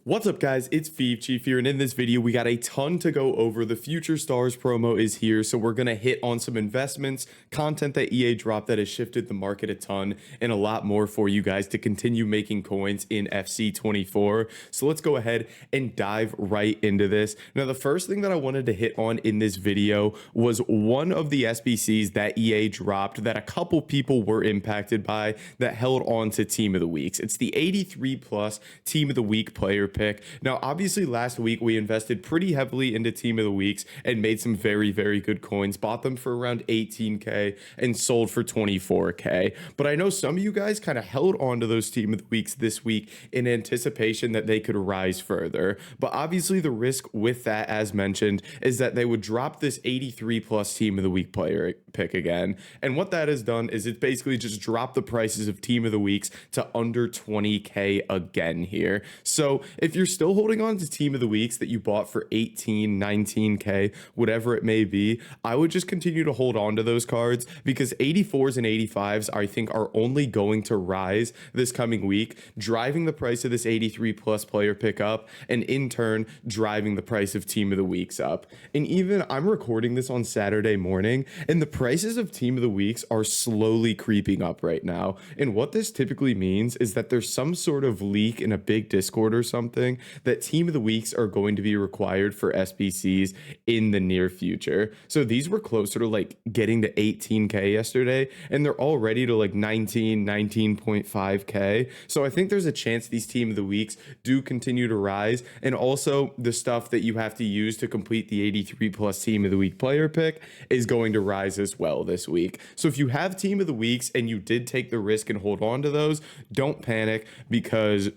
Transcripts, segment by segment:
What's up guys, it's Chief here, and in this video we got a ton to go over. The Future Stars promo is here, so we're gonna hit on some investments, content that EA dropped that has shifted the market a ton, and a lot more for you guys to continue making coins in FC24. So let's go ahead and dive right into this. Now the first thing that I wanted to hit on in this video was one of the SBCs that EA dropped that a couple people were impacted by that held on to Team of the Weeks. It's the 83 plus Team of the Week player pick. Now, obviously, last week we invested pretty heavily into Team of the Weeks and made some very, very good coins. Bought them for around 18K and sold for 24K. But I know some of you guys kind of held on to those Team of the Weeks this week in anticipation that they could rise further. But obviously, the risk with that, as mentioned, is that they would drop this 83 plus Team of the Week player pick again. And what that has done is it's basically just dropped the prices of Team of the Weeks to under 20K again here. So if you're still holding on to Team of the Weeks that you bought for 18, 19K, whatever it may be, I would just continue to hold on to those cards because 84s and 85s, I think, are only going to rise this coming week, driving the price of this 83 plus player pick up, and in turn, driving the price of Team of the Weeks up. And even I'm recording this on Saturday morning, and the prices of Team of the Weeks are slowly creeping up right now. And what this typically means is that there's some sort of leak in a big Discord or something that Team of the Weeks are going to be required for SBCs in the near future. So these were closer to like getting to 18K yesterday, and they're already to like 19.5K. So I think there's a chance these Team of the Weeks do continue to rise. And also the stuff that you have to use to complete the 83 plus Team of the Week player pick is going to rise as well this week. So if you have Team of the Weeks and you did take the risk and hold on to those, don't panic, because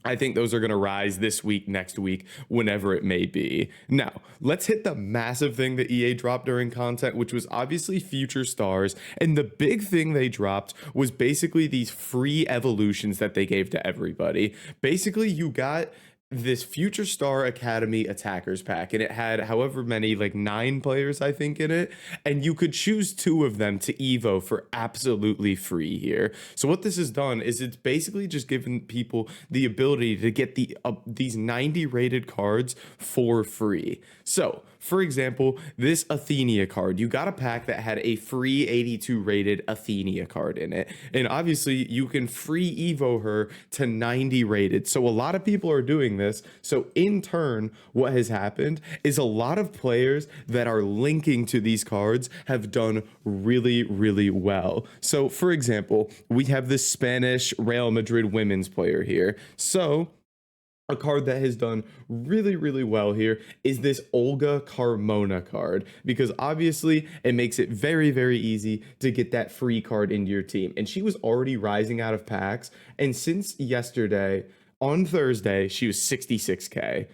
I think those are going to rise this week, next week, whenever it may be. Now, let's hit the massive thing that EA dropped during content, which was obviously Future Stars. And the big thing they dropped was basically these free evolutions that they gave to everybody. Basically, you got this Future Star Academy attackers pack, and it had however many, like 9 players I think in it, and you could choose 2 of them to evo for absolutely free here. So what this has done is it's basically just given people the ability to get these 90 rated cards for free. So for example, this Athenia card, you got a pack that had a free 82 rated Athenia card in it, and obviously you can free evo her to 90 rated. So a lot of people are doing this. So in turn, what has happened is a lot of players that are linking to these cards have done really, really well. So for example, we have this Spanish Real Madrid women's player here. So a card that has done really, really well here is this Olga Carmona card, because obviously it makes it very, very easy to get that free card into your team. And she was already rising out of packs. And since yesterday, on Thursday, she was 66K.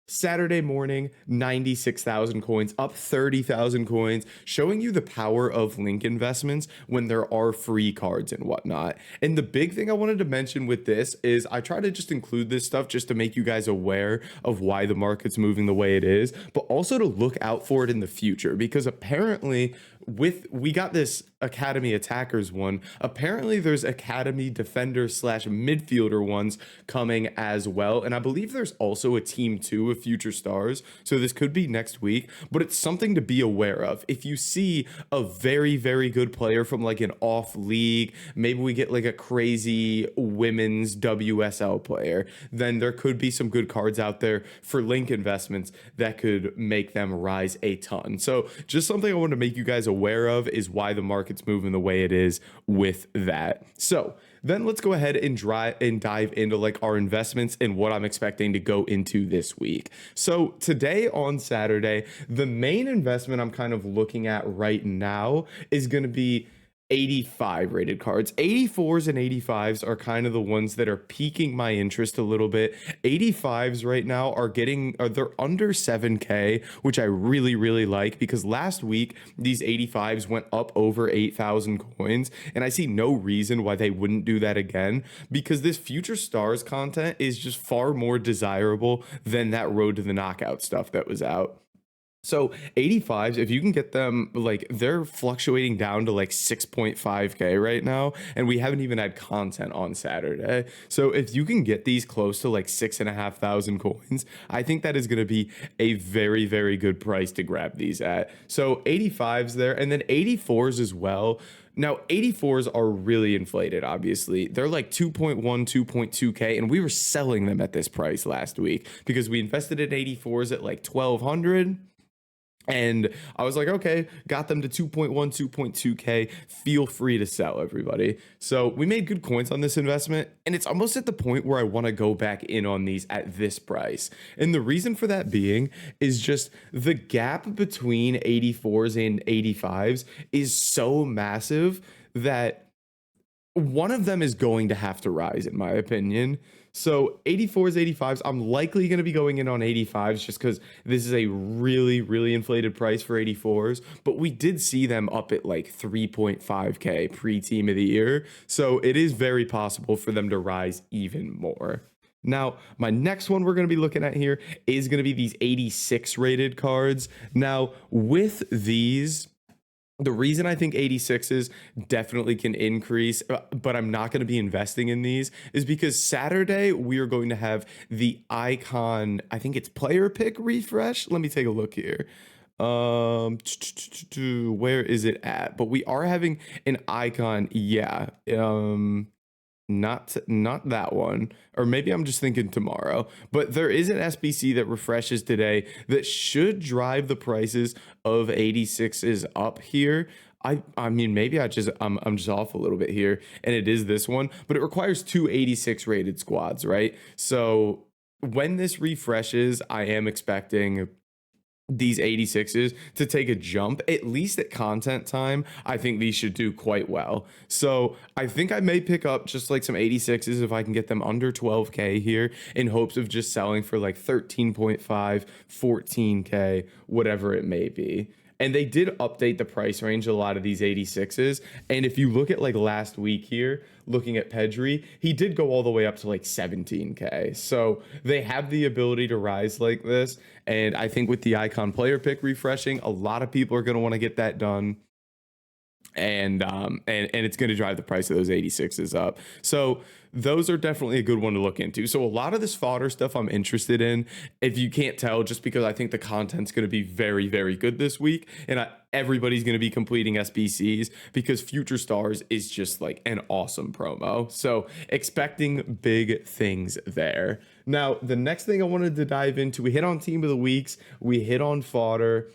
Saturday morning, 96,000 coins, up 30,000 coins, showing you the power of link investments when there are free cards and whatnot. And the big thing I wanted to mention with this is I try to just include this stuff just to make you guys aware of why the market's moving the way it is, but also to look out for it in the future, because apparently we got this Academy Attackers one. Apparently there's Academy Defender slash midfielder ones coming as well. And I believe there's also a team 2 of Future Stars. So this could be next week, but it's something to be aware of. If you see a very, very good player from like an off league, maybe we get like a crazy women's WSL player, then there could be some good cards out there for link investments that could make them rise a ton. So just something I want to make you guys aware of is why the market's moving the way it is with that. So then let's go ahead and dive into like our investments and what I'm expecting to go into this week. So today on Saturday, the main investment I'm kind of looking at right now is going to be 85 rated cards. 84s and 85s are kind of the ones that are piquing my interest a little bit. 85s right now they're under 7K, which I really, really like, because last week these 85s went up over 8,000 coins, and I see no reason why they wouldn't do that again, because this Future Stars content is just far more desirable than that Road to the Knockout stuff that was out. So 85s, if you can get them, like they're fluctuating down to like 6.5K right now, and we haven't even had content on Saturday. So if you can get these close to like 6,500 coins, I think that is going to be a very, very good price to grab these at. So 85s there, and then 84s as well. Now, 84s are really inflated, obviously. They're like 2.1, 2.2K, and we were selling them at this price last week because we invested in 84s at like 1,200. And I was like, okay, got them to 2.1, 2.2K. Feel free to sell, everybody. So we made good coins on this investment, and it's almost at the point where I want to go back in on these at this price. And the reason for that being is just the gap between 84s and 85s is so massive that one of them is going to have to rise, in my opinion. So 84s, 85s, I'm likely going to be going in on 85s just because this is a really, really inflated price for 84s. But we did see them up at like 3.5K pre-team of the year. So it is very possible for them to rise even more. Now, my next one we're going to be looking at here is going to be these 86 rated cards. Now, with these, the reason I think 86s definitely can increase, but I'm not going to be investing in these is because Saturday we are going to have the icon, I think it's player pick refresh. Let me take a look here. Where is it at? But we are having an icon. Yeah. Not that one, or maybe I'm just thinking tomorrow, but there is an SBC that refreshes today that should drive the prices of 86s up here. I mean, maybe I'm just off a little bit here, and it is this one, but it requires two 86 rated squads, right? So when this refreshes, I am expecting these 86s to take a jump, at least at content time. I think these should do quite well. So I think I may pick up just like some 86s if I can get them under 12K here, in hopes of just selling for like 13.5, 14K, whatever it may be. And they did update the price range of a lot of these 86s. And if you look at like last week here, looking at Pedri, he did go all the way up to like 17K. So they have the ability to rise like this. And I think with the icon player pick refreshing, a lot of people are going to want to get that done. And it's going to drive the price of those 86s up. So those are definitely a good one to look into. So a lot of this fodder stuff I'm interested in, if you can't tell, just because I think the content's going to be very, very good this week, and everybody's going to be completing SBCs because Future Stars is just like an awesome promo. So expecting big things there. Now, the next thing I wanted to dive into, we hit on Team of the Weeks, we hit on fodder.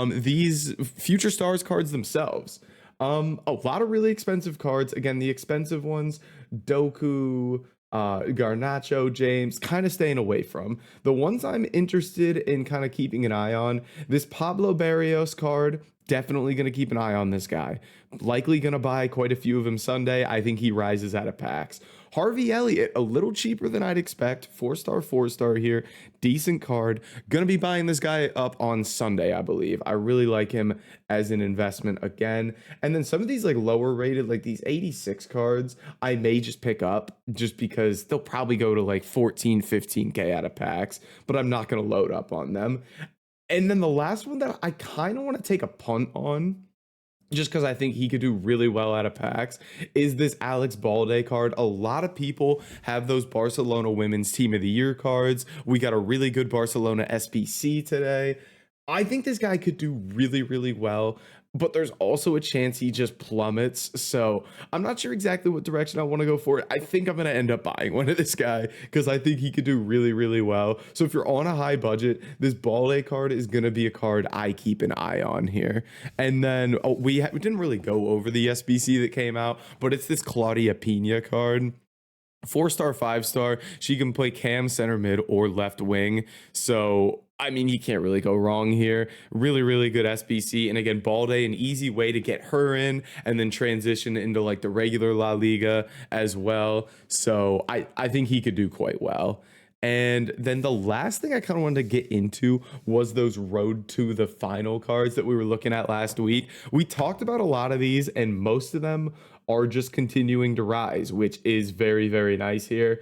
These Future Stars cards themselves. A lot of really expensive cards. Again, the expensive ones, Doku, Garnacho, James, kind of staying away from. The ones I'm interested in kind of keeping an eye on, this Pablo Barrios card, definitely going to keep an eye on this guy. Likely going to buy quite a few of him Sunday. I think he rises out of packs. Harvey Elliott, a little cheaper than I'd expect. 4-star here. Decent card. Gonna be buying this guy up on Sunday, I believe. I really like him as an investment again. And then some of these like lower rated, like these 86 cards, I may just pick up just because they'll probably go to like 14, 15K out of packs, but I'm not gonna load up on them. And then the last one that I kind of want to take a punt on, just because I think he could do really well out of packs, is this Alex Balde card. A lot of people have those Barcelona Women's Team of the Year cards. We got a really good Barcelona SBC today. I think this guy could do really, really well, but there's also a chance he just plummets. So I'm not sure exactly what direction I want to go for it. I think I'm going to end up buying one of this guy because I think he could do really, really well. So if you're on a high budget, this Balde card is going to be a card I keep an eye on here. And then we didn't really go over the SBC that came out, but it's this Claudia Pina card. 4-star, 5-star. She can play cam, center mid, or left wing. So I mean, you can't really go wrong here. Really, really good SBC. And again, Balde, an easy way to get her in and then transition into like the regular La Liga as well. So I think he could do quite well. And then the last thing I kind of wanted to get into was those road to the final cards that we were looking at last week. We talked about a lot of these, and most of them are just continuing to rise, which is very, very nice here.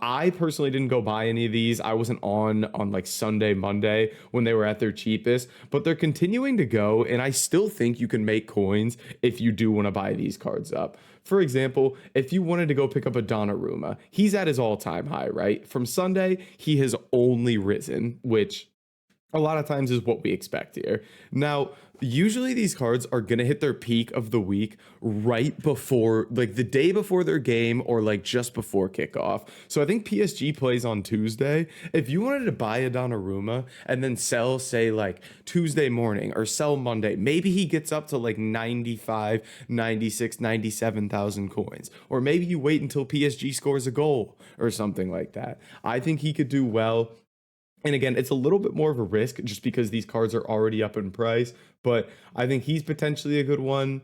I personally didn't go buy any of these. I wasn't on like Sunday, Monday when they were at their cheapest, but they're continuing to go, and I still think you can make coins if you do want to buy these cards up. For example, if you wanted to go pick up a Donnarumma, he's at his all-time high, right? From Sunday, he has only risen, which a lot of times is what we expect here. Now, usually these cards are going to hit their peak of the week right before, like the day before their game or like just before kickoff. So I think PSG plays on Tuesday. If you wanted to buy a Donnarumma and then sell, say, like Tuesday morning or sell Monday, maybe he gets up to like 95, 96, 97,000 coins. Or maybe you wait until PSG scores a goal or something like that. I think he could do well. And again, it's a little bit more of a risk just because these cards are already up in price, but I think he's potentially a good one.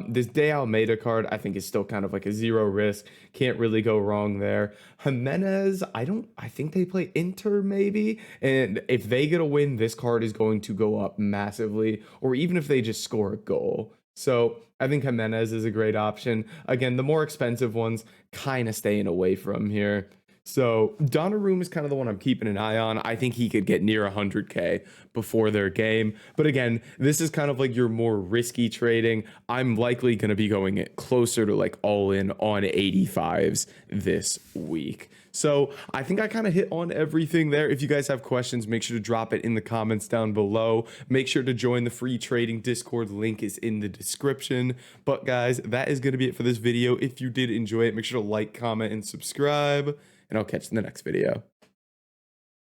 This De Almeida card, I think, is still kind of like a zero risk. Can't really go wrong there. Jimenez, I think they play Inter maybe. And if they get a win, this card is going to go up massively, or even if they just score a goal. So I think Jimenez is a great option. Again, the more expensive ones kind of staying away from here. So Donnarumma is kind of the one I'm keeping an eye on. I think he could get near 100K before their game. But again, this is kind of like your more risky trading. I'm likely going to be going it closer to like all in on 85s this week. So I think I kind of hit on everything there. If you guys have questions, make sure to drop it in the comments down below. Make sure to join the free trading Discord. Link is in the description. But guys, that is going to be it for this video. If you did enjoy it, make sure to like, comment, and subscribe. And I'll catch you in the next video.